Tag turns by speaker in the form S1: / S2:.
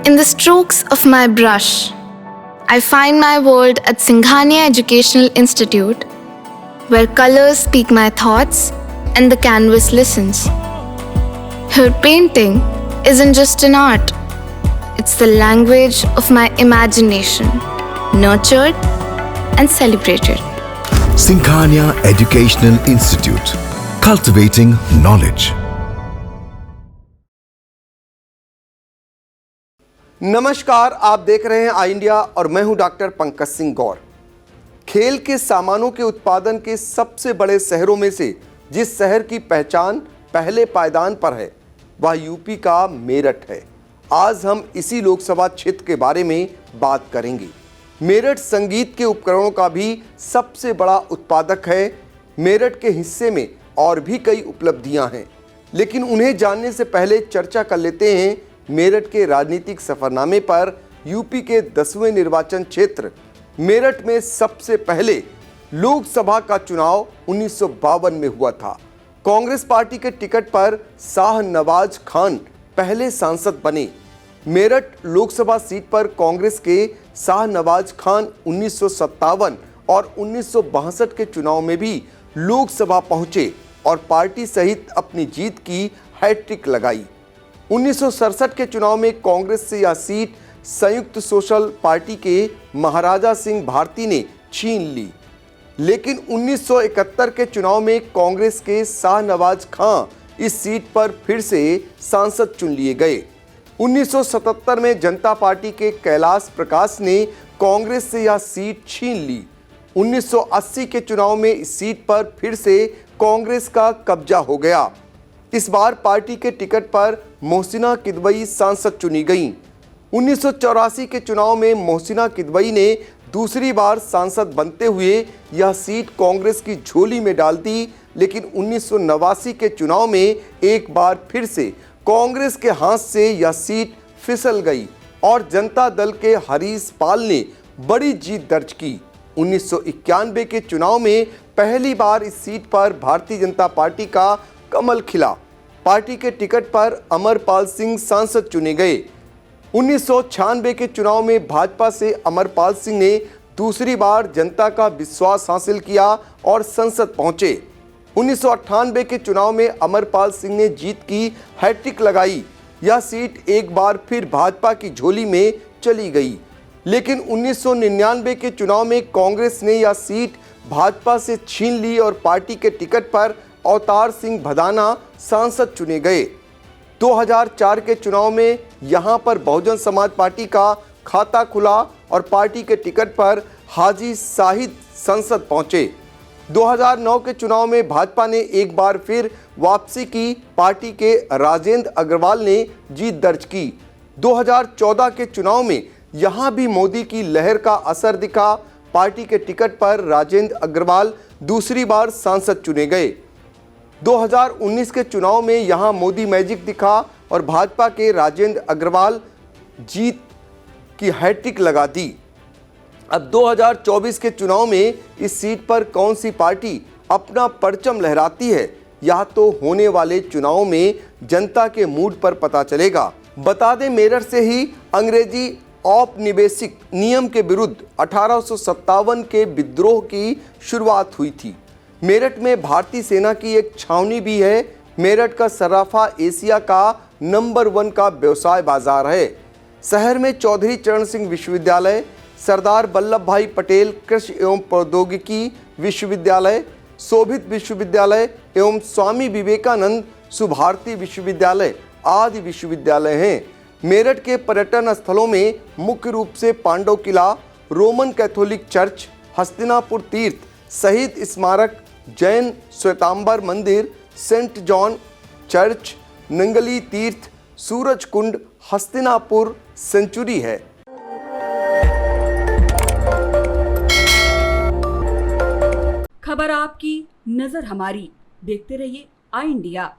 S1: In the strokes of my brush, I find my world at Singhania Educational Institute, where colors speak my thoughts and the canvas listens. Here, painting isn't just an art, it's the language of my imagination, nurtured and celebrated.
S2: Singhania Educational Institute, cultivating knowledge.
S3: नमस्कार, आप देख रहे हैं आई India और मैं हूं doctor Pankaj Singh गौर। खेल के सामानों के उत्पादन के सबसे बड़े शहरों में से जिस शहर की पहचान पहले पायदान पर है वह यूपी का मेरठ है। आज हम इसी लोकसभा क्षेत्र के बारे में बात करेंगे। मेरठ संगीत के उपकरणों का भी सबसे बड़ा उत्पादक है। मेरठ के हिस्से में और भी कई उपलब्धियां हैं, लेकिन उन्हें जानने से पहले चर्चा कर लेते हैं मेरठ के राजनीतिक सफरनामे पर। यूपी के 10वें निर्वाचन क्षेत्र मेरठ में सबसे पहले लोकसभा का चुनाव 1952 में हुआ था। कांग्रेस पार्टी के टिकट पर शाहनवाज खान पहले सांसद बने। मेरठ लोकसभा सीट पर कांग्रेस के शाहनवाज खान 1957 और 1962 के चुनाव में भी लोकसभा पहुंचे और पार्टी सहित अपनी जीत की हैट्रिक लगाई। 1967 के चुनाव में कांग्रेस से यह सीट संयुक्त सोशल पार्टी के महाराजा सिंह भारती ने छीन ली, लेकिन 1971 के चुनाव में कांग्रेस के शाहनवाज खां इस सीट पर फिर से सांसद चुन लिए गए। 1977 में जनता पार्टी के कैलाश प्रकाश ने कांग्रेस से यह सीट छीन ली। 1980 के चुनाव में इस सीट पर फिर से कांग्रेस का कब्जा हो गया। इस बार पार्टी के टिकट पर मोहसिना किदवई सांसद चुनी गईं। 1984 के चुनाव में मोहसिना किदवई ने दूसरी बार सांसद बनते हुए यह सीट कांग्रेस की झोली में डाल दी, लेकिन 1989 के चुनाव में एक बार फिर से कांग्रेस के हाथ से यह सीट फिसल गई और जनता दल के हरीश पाल ने बड़ी जीत दर्ज की। 1991 के चुनाव में पहली बार इस सीट पर भारतीय जनता पार्टी का कमल खिला। पार्टी के टिकट पर अमरपाल सिंह सांसद चुने गए। 1996 के चुनाव में भाजपा से अमरपाल सिंह ने दूसरी बार जनता का विश्वास हासिल किया और संसद पहुंचे। 1998 के चुनाव में अमरपाल सिंह ने जीत की हैट्रिक लगाई। यह सीट एक बार फिर भाजपा की झोली में चली गई, लेकिन 1999 के चुनाव में कांग्रेस ने यह सीट भाजपा से छीन ली और पार्टी के टिकट पर अवतार सिंह भदाना सांसद चुने गए। 2004 के चुनाव में यहां पर बहुजन समाज पार्टी का खाता खुला और पार्टी के टिकट पर हाजी साहिद संसद पहुंचे। 2009 के चुनाव में भाजपा ने एक बार फिर वापसी की। पार्टी के राजेंद्र अग्रवाल ने जीत दर्ज की। 2014 के चुनाव में यहां भी मोदी की लहर का असर दिखा। पार्टी के टिकट पर राजेंद्र अग्रवाल दूसरी बार सांसद चुने गए। 2019 के चुनाव में यहां मोदी मैजिक दिखा और भाजपा के राजेंद्र अग्रवाल जीत की हैट्रिक लगा दी। अब 2024 के चुनाव में इस सीट पर कौन सी पार्टी अपना परचम लहराती है, यह तो होने वाले चुनाव में जनता के मूड पर पता चलेगा। बता दें, मेरठ से ही अंग्रेजी औपनिवेशिक नियम के विरुद्ध 1857 के विद्रोह की शुरुआत हुई थी। मेरठ में भारतीय सेना की एक छावनी भी है। मेरठ का सर्राफा एशिया का नंबर 1 का व्यवसाय बाजार है। शहर में चौधरी चरण सिंह विश्वविद्यालय, सरदार वल्लभ भाई पटेल कृषि एवं प्रौद्योगिकी विश्वविद्यालय, शोभित विश्वविद्यालय एवं स्वामी विवेकानंद सुभारती विश्वविद्यालय आदि विश्वविद्यालय हैं। मेरठ के पर्यटन स्थलों में मुख्य रूप से पांडव किला, रोमन कैथोलिक चर्च, हस्तिनापुर तीर्थ, शहीद स्मारक, जैन श्वेतांबर मंदिर, सेंट जॉन चर्च, नंगली तीर्थ, सूरज कुंड, हस्तिनापुर सेंचुरी है।
S4: खबर आपकी, नजर हमारी। देखते रहिए आई इंडिया।